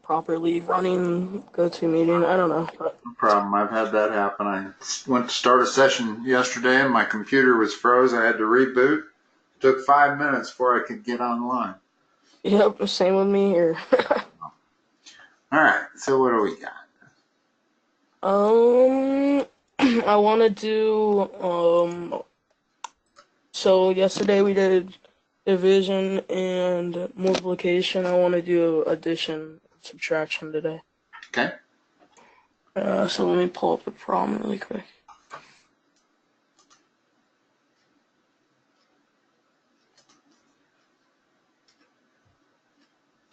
properly running GoToMeeting. I don't know. But No problem. I've had that happen. I went to start a session yesterday and my computer was froze. I had to reboot. It took 5 minutes before I could get online. yep, same with me here. All right. So what do we got? I want to do so yesterday we did division and multiplication. I want to do addition, subtraction today. Okay. So let me pull up the problem really quick.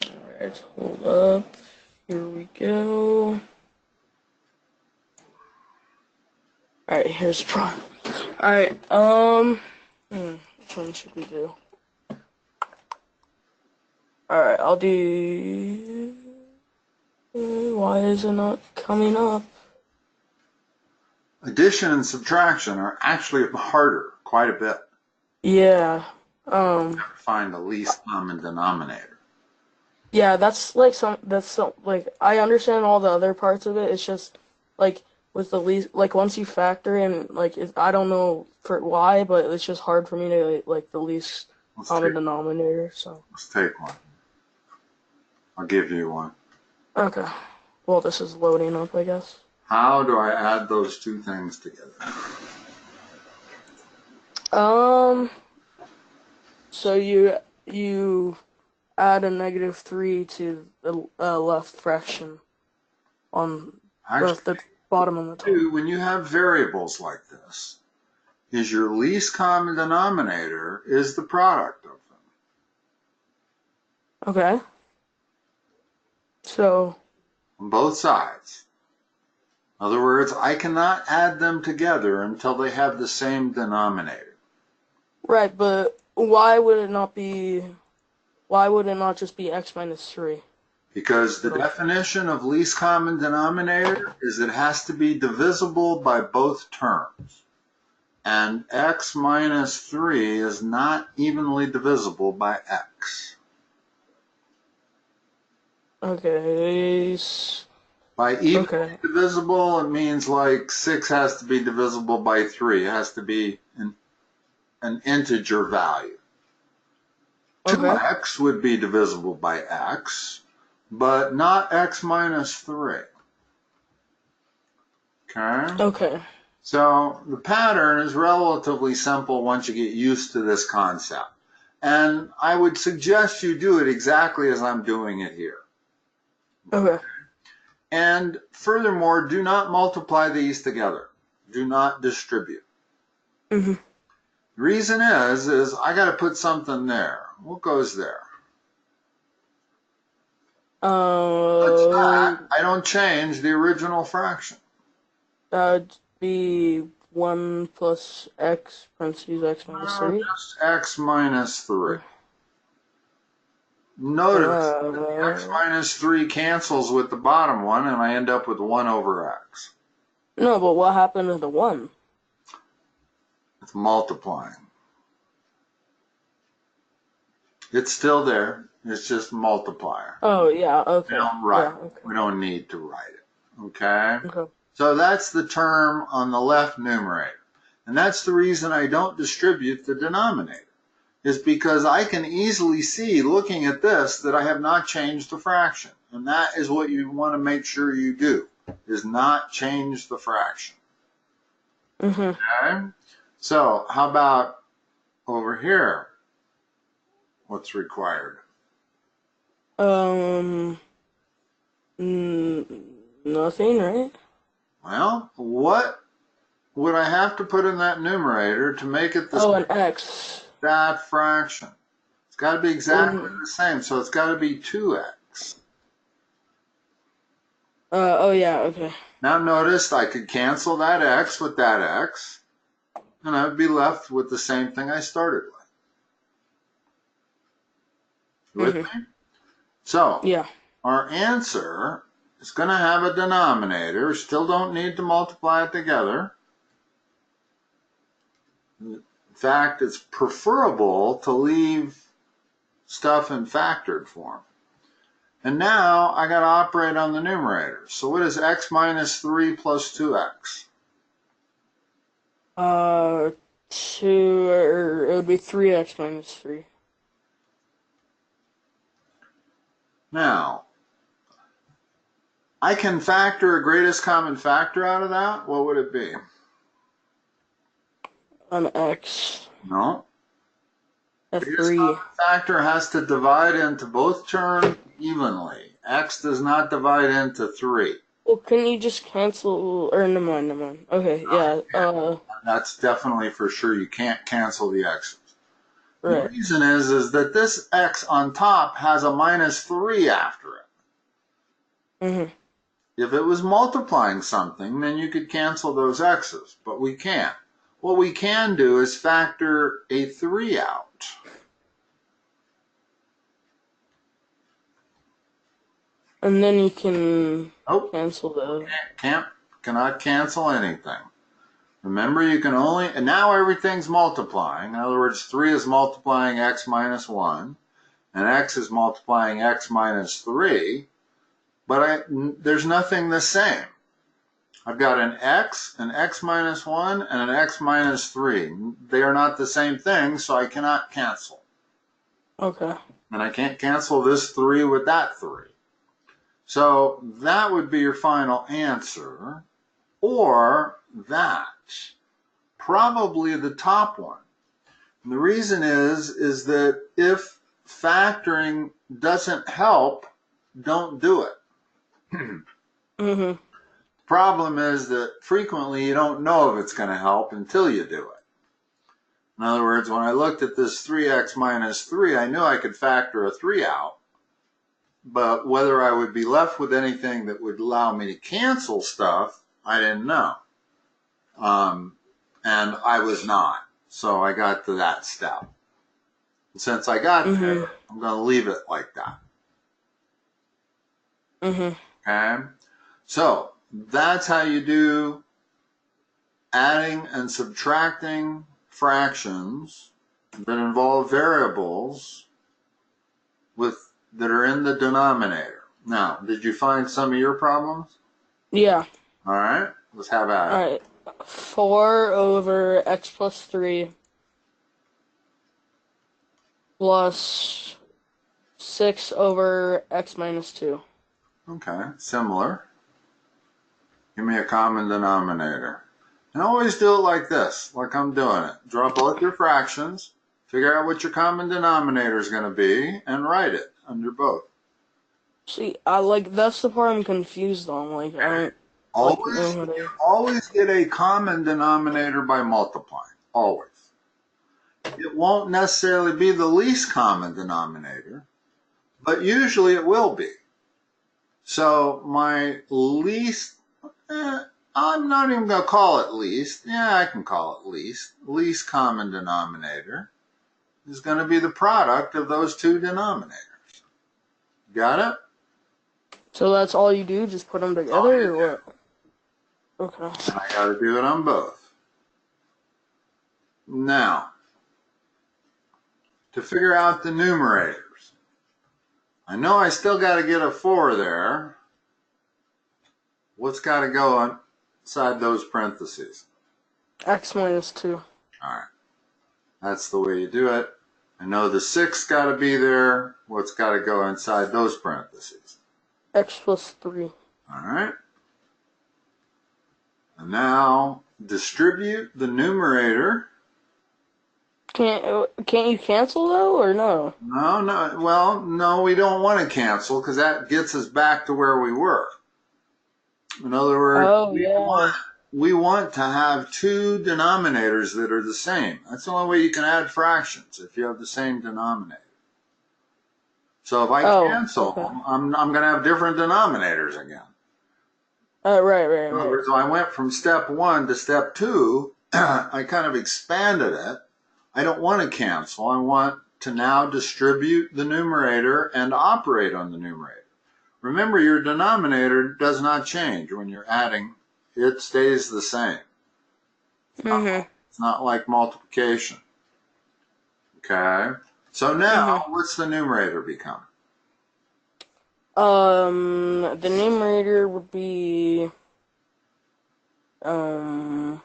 Alright, hold up. Here we go. Alright, here's the problem. Alright, which one should we do? Alright, I'll do... Why is it not coming up? Addition and subtraction are actually harder quite a bit. Yeah, Find the least common denominator. yeah, that's like, I understand all the other parts of it. It's just, like, with the least, like, once you factor in, like, I don't know for why, but it's just hard for me to, like, the least common denominator, so. Let's take one. I'll give you one. Okay. Well, this is loading up, I guess. How do I add those two things together? So you add a -3 to the left fraction on both the bottom and the top. When you have variables like this, is your least common denominator is the product of them. Okay. So. On both sides. In other words, I cannot add them together until they have the same denominator. Right, but why would it not just be x minus 3? Because the definition of least common denominator is it has to be divisible by both terms. And x minus 3 is not evenly divisible by x. Okay. By evenly divisible, it means like 6 has to be divisible by 3. It has to be an integer value. 2x would be divisible by x, but not x minus 3. Okay? Okay. So the pattern is relatively simple once you get used to this concept. And I would suggest you do it exactly as I'm doing it here. Okay. And furthermore, do not multiply these together. Do not distribute. Mm-hmm. The reason is I got to put something there. What goes there? I don't change the original fraction. That would be 1 plus x, parentheses x minus 3? Just x minus 3. Notice that the x minus 3 cancels with the bottom one, and I end up with 1 over x. No, but what happened to the 1? It's multiplying. It's still there. It's just multiplier. Oh, yeah, okay. We don't write it. We don't need to write it. Okay? Okay. So that's the term on the left numerator. And that's the reason I don't distribute the denominator, is because I can easily see, looking at this, that I have not changed the fraction. And that is what you want to make sure you do, is not change the fraction. Mm-hmm. Okay? So how about over here? What's required? Nothing, right? Well, what would I have to put in that numerator to make it the an x. That fraction? It's got to be exactly the same, so it's got to be 2x. Oh yeah, okay. Now notice I could cancel that x with that x, and I would be left with the same thing I started with. You with me? So, yeah. Our answer is going to have a denominator. Still don't need to multiply it together. In fact, it's preferable to leave stuff in factored form. And now I got to operate on the numerator. So what is x minus 3 plus 2x? Uh, 2, or it would be 3x minus 3. Now, I can factor a greatest common factor out of that. What would it be? An x. No. A Greatest 3. common factor has to divide into both terms evenly. X does not divide into 3. Well, can you just cancel, or never mind, never mind. Okay, yeah, That's definitely for sure. You can't cancel the x's. The right. reason is that this x on top has a minus 3 after it. Mm-hmm. If it was multiplying something, then you could cancel those x's, but we can't. What we can do is factor a 3 out. And then you can Nope, cancel the... cannot cancel anything. Remember, you can only, and now everything's multiplying. In other words, 3 is multiplying x minus 1, and x is multiplying x minus 3, but there's nothing the same. I've got an x minus 1, and an x minus 3. They are not the same thing, so I cannot cancel. Okay. And I can't cancel this 3 with that 3. So that would be your final answer, or that. Probably the top one. And the reason is that if factoring doesn't help, don't do it. Mm-hmm. Problem is that frequently you don't know if it's going to help until you do it. In other words, when I looked at this 3x minus 3, I knew I could factor a 3 out, but whether I would be left with anything that would allow me to cancel stuff, I didn't know. And I was not. So I got to that step. And since I got there, I'm going to leave it like that. Okay? So that's how you do adding and subtracting fractions that involve variables that are in the denominator. Now, did you find some of your problems? Yeah. All right. Let's have at it. All right. 4 over x plus 3 plus 6 over x minus 2. Okay, similar. Give me a common denominator. And always do it like this, like I'm doing it. Draw both your fractions, figure out what your common denominator is going to be, and write it under both. See, that's the part I'm confused on. Like, I don't know how to... Always get a common denominator by multiplying. Always. It won't necessarily be the least common denominator, but usually it will be. So my least, I'm not even going to call it least. Yeah, I can call it least. Least common denominator is going to be the product of those two denominators. Got it? So that's all you do? Just put them together, or what? Okay. And I got to do it on both. Now, to figure out the numerators, I know I still got to get a 4 there. What's got to go inside those parentheses? X minus 2. All right. That's the way you do it. I know the 6 got to be there. What's got to go inside those parentheses? X plus 3. All right. And now distribute the numerator. Can't you cancel though, or no? No. Well, no, we don't want to cancel because that gets us back to where we were. In other words, we want to have two denominators that are the same. That's the only way you can add fractions, if you have the same denominator. So if I cancel them, I'm going to have different denominators again. Right. In other words, I went from step 1 to step 2. I kind of expanded it. I don't want to cancel. I want to now distribute the numerator and operate on the numerator. Remember, your denominator does not change when you're adding. It stays the same. It's not like multiplication. Okay? So now, what's the numerator become? The numerator would be, um,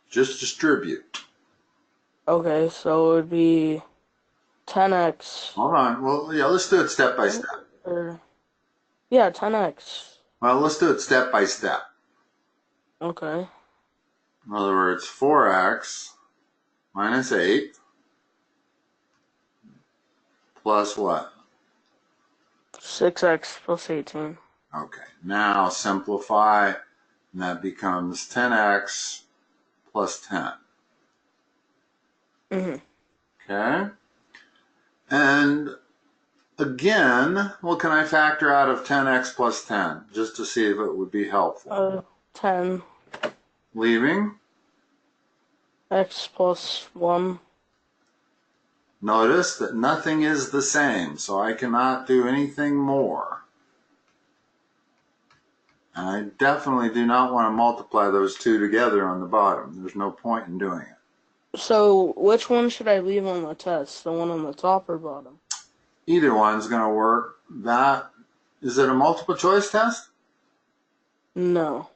Just distribute. okay, so it would be 10x. Hold on. Well, yeah, let's do it step by step. Or, yeah, 10x. Well, let's do it step by step. Okay. In other words, 4x minus 8 plus what? 6x plus 18. Okay, now simplify, and that becomes 10x plus 10. Okay? And again, what can I factor out of 10x plus 10? Just to see if it would be helpful. 10. Leaving. X plus 1. Notice that nothing is the same, so I cannot do anything more. And I definitely do not want to multiply those two together on the bottom. There's no point in doing it. So, which one should I leave on the test? The one on the top or bottom? Either one's going to work. Is it a multiple choice test? No.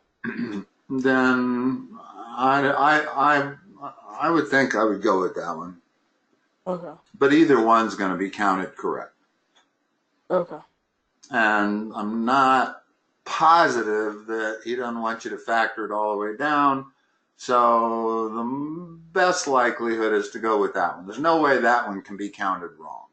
Then I would think I would go with that one. Okay. But either one's going to be counted correct. Okay. And I'm not positive that he doesn't want you to factor it all the way down. So the best likelihood is to go with that one. There's no way that one can be counted wrong.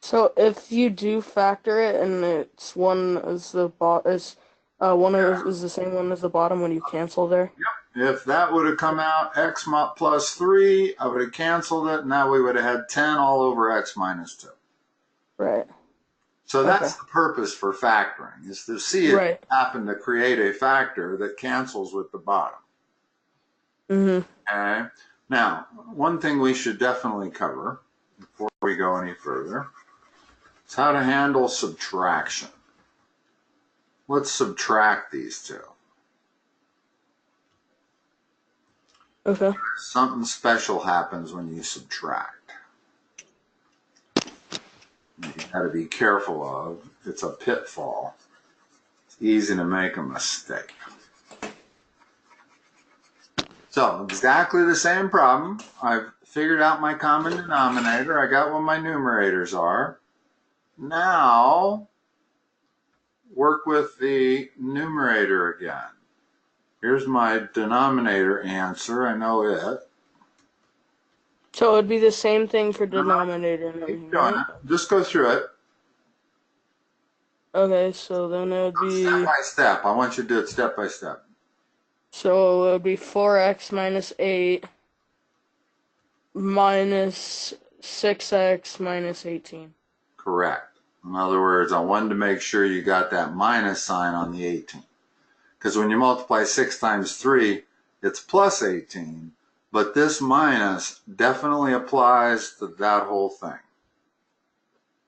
So if you do factor it and it's one is the is the same one as the bottom when you cancel there? Yep. If that would have come out x plus 3, I would have canceled it. Now we would have had 10 all over x minus 2. Right. So that's the purpose for factoring, is to see if it happen to create a factor that cancels with the bottom. Okay. Now, one thing we should definitely cover before we go any further is how to handle subtraction. Let's subtract these two. Okay. Something special happens when you subtract. You got to be careful of. It's a pitfall. It's easy to make a mistake. So, exactly the same problem. I've figured out my common denominator. I got what my numerators are. Now, work with the numerator again. Here's my denominator answer. I know it. So it'd be the same thing for denominator and everything, Keep doing right? it. Just go through it. Okay, so then it would be... Step by step. I want you to do it step by step. So it would be 4x minus 8 minus 6x minus 18. Correct. In other words, I wanted to make sure you got that minus sign on the 18. Because when you multiply 6 times 3, it's plus 18. But this minus definitely applies to that whole thing.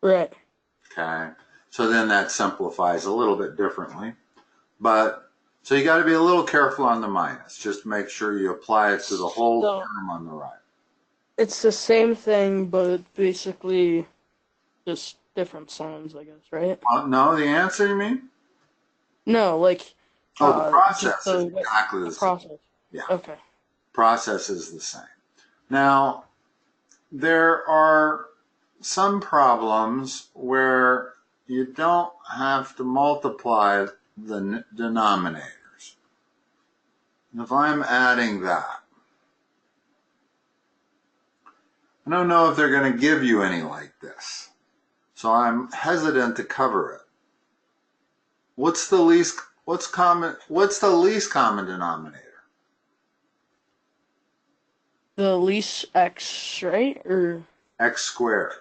Right. Okay. So then that simplifies a little bit differently. But, so you got to be a little careful on the minus. Just make sure you apply it to the whole term on the right. It's the same thing, but basically just different signs, I guess, right? No, the answer you mean? No, like... Oh, the process is exactly the same. Process. Yeah. Okay. Process is the same. Now, there are some problems where you don't have to multiply the denominators. If I'm adding that, I don't know if they're going to give you any like this. So I'm hesitant to cover it. What's the least common denominator? The least x, right? Or X squared.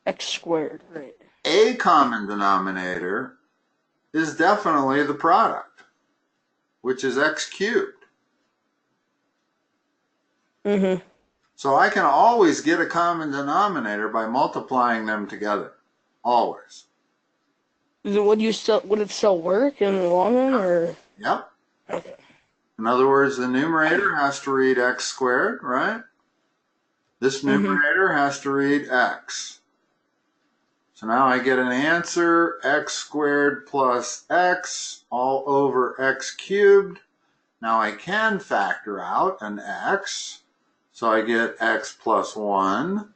x squared, right? A common denominator is definitely the product, which is x cubed. So I can always get a common denominator by multiplying them together. Always. Would it still work in the long run, or? Yep. Okay. In other words, the numerator has to read x squared, right? This numerator has to read x. So now I get an answer, x squared plus x all over x cubed. Now I can factor out an x, so I get x plus 1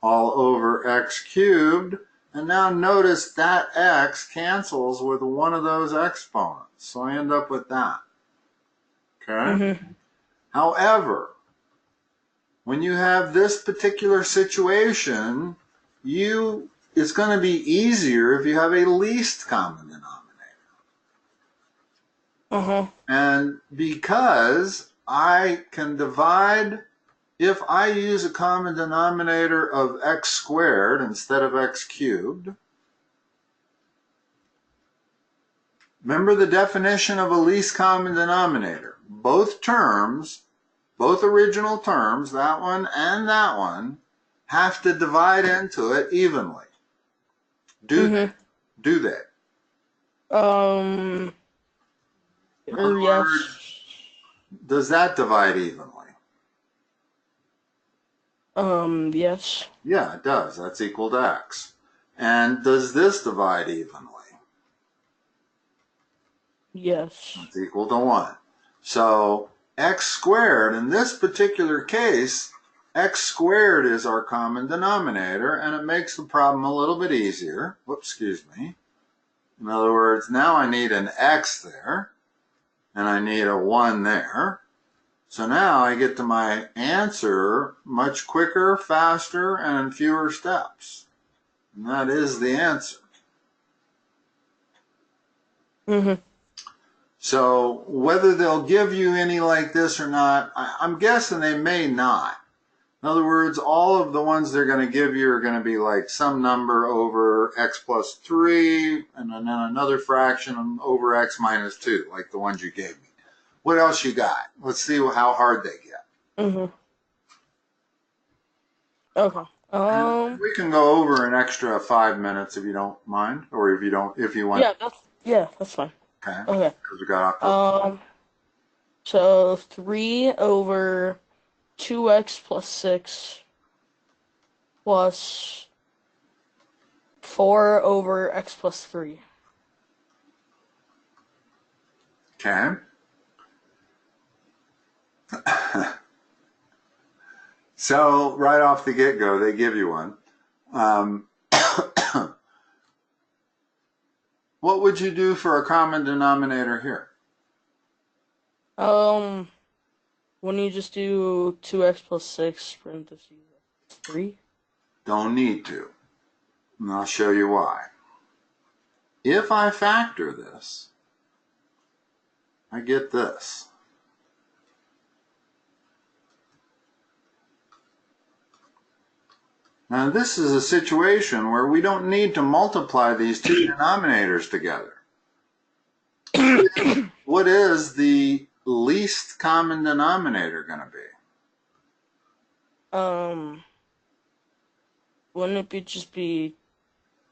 all over x cubed. And now notice that x cancels with one of those exponents. So I end up with that. Okay? However, when you have this particular situation, it's going to be easier if you have a least common denominator. And because I can divide, if I use a common denominator of x squared instead of x cubed, remember the definition of a least common denominator. Both terms, both original terms, that one and that one, have to divide into it evenly. Do they? Do they? In other words, does that divide evenly? Yes. Yeah, it does. That's equal to x. And does this divide evenly? Yes. It's equal to 1. So x squared, in this particular case, x squared is our common denominator, and it makes the problem a little bit easier. Whoops, excuse me. In other words, now I need an x there, and I need a 1 there. So now I get to my answer much quicker, faster, and in fewer steps. And that is the answer. So whether they'll give you any like this or not, I'm guessing they may not. In other words, all of the ones they're going to give you are going to be like some number over x plus 3, and then another fraction over x minus 2, like the ones you gave me. What else you got? Let's see how hard they get. Okay. And we can go over an extra 5 minutes if you don't mind, or if you want. Yeah, that's fine. Okay. Okay. Because we got off. So 3 over 2x plus 6 plus 4 over x plus 3. Okay. So right off the get-go, they give you one. What would you do for a common denominator here? Wouldn't you just do 2x plus 6 parentheses 3? Don't need to. And I'll show you why. If I factor this, I get this. Now this is a situation where we don't need to multiply these two denominators together. What is the least common denominator going to be? Wouldn't it just be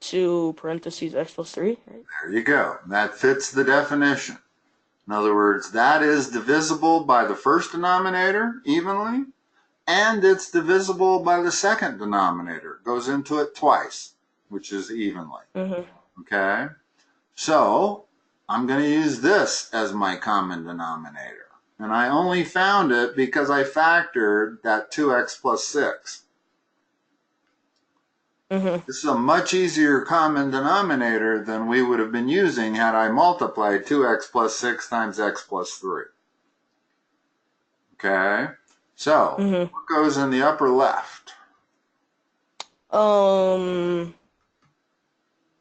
2 parentheses x plus 3, right? There you go. That fits the definition. In other words, that is divisible by the first denominator evenly, and it's divisible by the second denominator. It goes into it twice, which is evenly. Okay? So I'm going to use this as my common denominator. And I only found it because I factored that 2x plus 6. This is a much easier common denominator than we would have been using had I multiplied 2x plus 6 times x plus 3. Okay? So, what goes in the upper left? Nothing,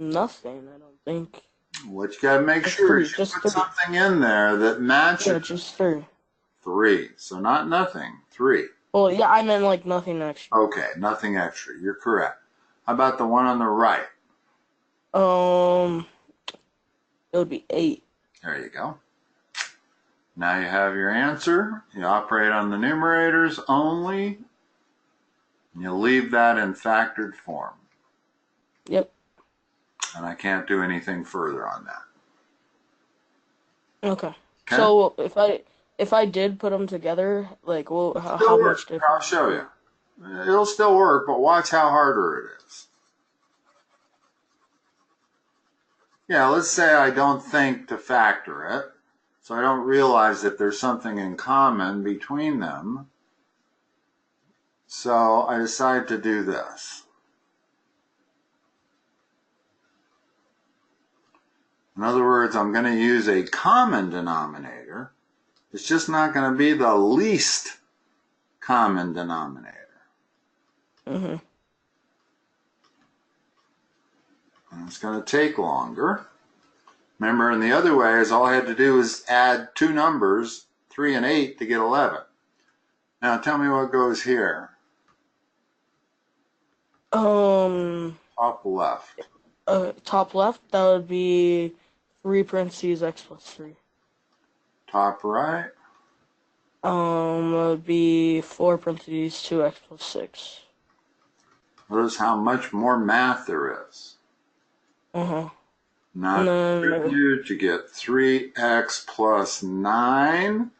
I don't think. What you gotta make sure is you put something in there that matches. Yeah, just 3. 3. So not nothing. 3. Well, yeah, I meant like nothing extra. Okay, nothing extra. You're correct. How about the one on the right? It would be 8. There you go. Now you have your answer. You operate on the numerators only. And you leave that in factored form. Yep. And I can't do anything further on that. Okay. So if I did put them together, like, well, how much difference? I'll show you. It'll still work, but watch how harder it is. Yeah, let's say I don't think to factor it, so I don't realize that there's something in common between them. So I decide to do this. In other words, I'm going to use a common denominator. It's just not going to be the least common denominator. Mm-hmm. And it's going to take longer. Remember, in the other way is all I had to do was add two numbers, 3 and 8, to get 11. Now tell me what goes here. Top left. Top left, that would be 3 parentheses x plus 3. Top right. That would be 4 parentheses 2x plus 6. Notice how much more math there is. Uh-huh. Not contribute to get 3x plus 9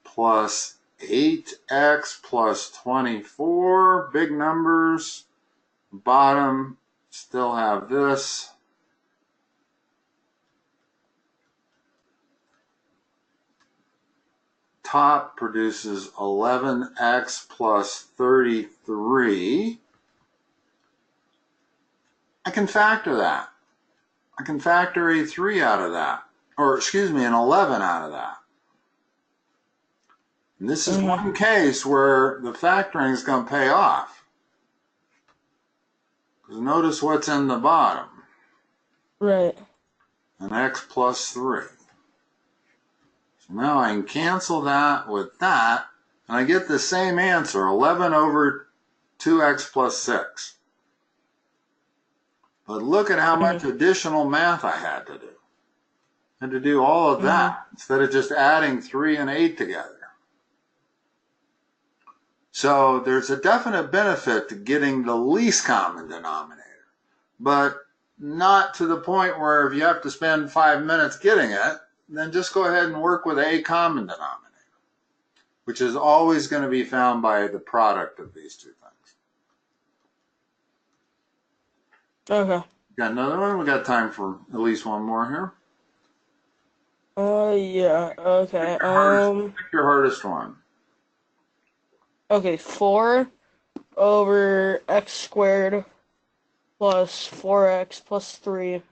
plus 8x plus 24. Big numbers. Bottom still have this. Top produces 11x plus 33. I can factor that. I can factor a 3 out of that. Or, excuse me, an 11 out of that. And this is one case where the factoring is going to pay off. Because notice what's in the bottom. Right. An x plus 3. So now I can cancel that with that, and I get the same answer, 11 over 2x plus 6. But look at how much additional math I had to do. I had to do all of that instead of just adding 3 and 8 together. So there's a definite benefit to getting the least common denominator, but not to the point where if you have to spend 5 minutes getting it, then just go ahead and work with a common denominator, which is always going to be found by the product of these two things. Okay. Got another one? We got time for at least one more here. Yeah, okay. Pick your hardest one. Okay, 4 over x squared plus 4x plus 3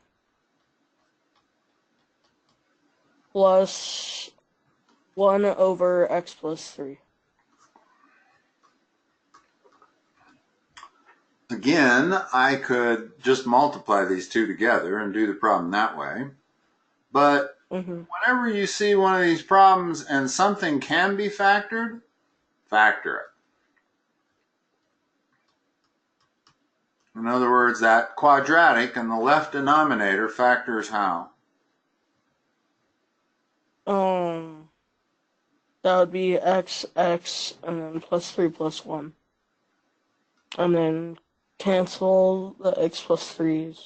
plus 1 over x plus 3. Again, I could just multiply these two together and do the problem that way. But whenever you see one of these problems and something can be factored, factor it. In other words, that quadratic in the left denominator factors how? That would be x, and then plus 3 plus 1. And then cancel the x plus 3s.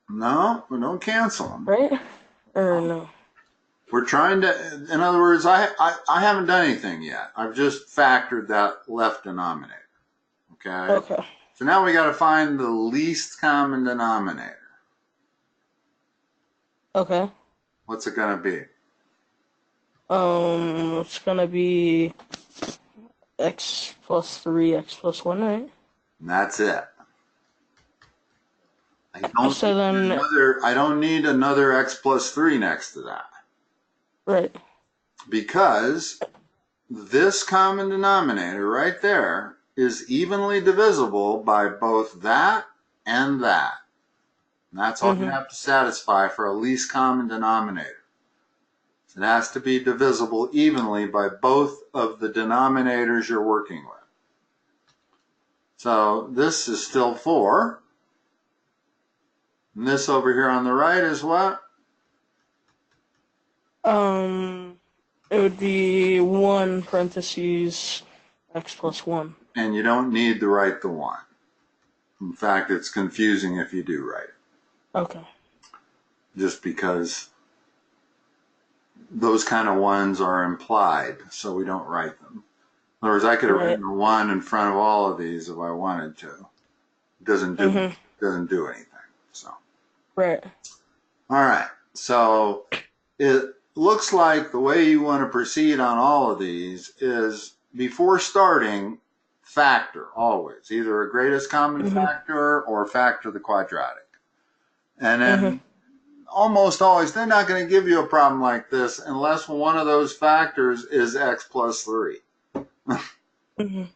No, we don't cancel them. Right? Or no? We're trying to, in other words, I haven't done anything yet. I've just factored that left denominator. Okay? Okay. So now we got to find the least common denominator. Okay. What's it going to be? It's gonna be x plus 3, x plus 1, right? And that's it. I don't need another x plus 3 next to that. Right. Because this common denominator right there is evenly divisible by both that and that. And that's all you have to satisfy for a least common denominator. It has to be divisible evenly by both of the denominators you're working with. So this is still 4. And this over here on the right is what? It would be 1 parentheses x plus 1. And you don't need to write the 1. In fact, it's confusing if you do write it. Okay. Just because those kind of ones are implied, so we don't write them. In other words, I could have written a 1 in front of all of these if I wanted to. It doesn't do anything. So. Right. All right. So it looks like the way you want to proceed on all of these is before starting, factor always, either a greatest common Mhm. factor or factor the quadratic. And Mhm. then almost always, they're not going to give you a problem like this unless one of those factors is x plus 3. Mhm.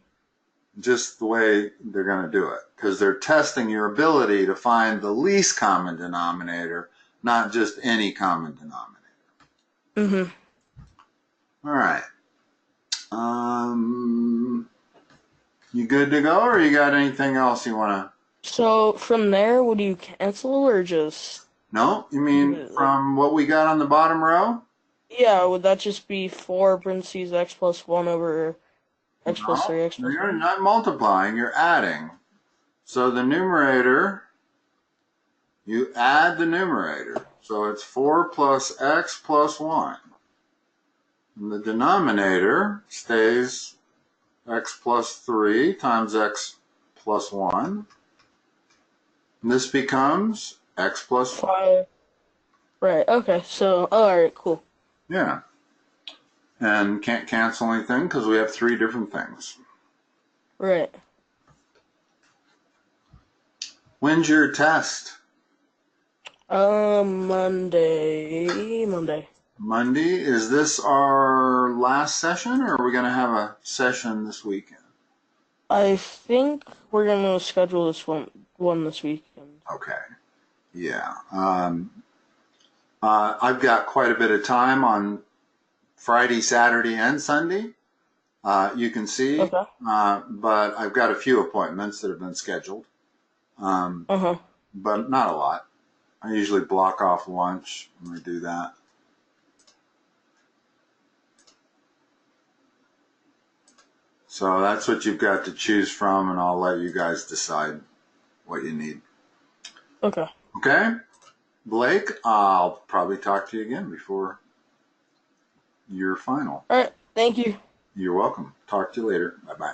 Just the way they're going to do it, because they're testing your ability to find the least common denominator, not just any common denominator. Mhm. All right. Um, you good to go, or you got anything else you want to? So from there, would you cancel or just No, you leave mean it like? from what we got on the bottom row? Yeah, would that just be 4 parentheses x plus 1 over x plus No, 3 x plus you're 1? not multiplying, you're adding. So the numerator, you add the numerator. So it's 4 plus x plus 1. And the denominator stays x plus 3 times x plus 1. And this becomes x plus 5. 5. Right. Okay. So, all right. Cool. Yeah. And can't cancel anything because we have 3 different things. Right. When's your test? Monday. Monday. Monday. Is this our last session, or are we going to have a session this weekend? I think we're gonna schedule this one this weekend. Okay. Yeah. I've got quite a bit of time on Friday, Saturday, and Sunday. You can see, Okay. but I've got a few appointments that have been scheduled, Uh-huh. but not a lot. I usually block off lunch when I do that. So that's what you've got to choose from, and I'll let you guys decide what you need. Okay. Okay? Blake, I'll probably talk to you again before your final. All right. Thank you. You're welcome. Talk to you later. Bye bye.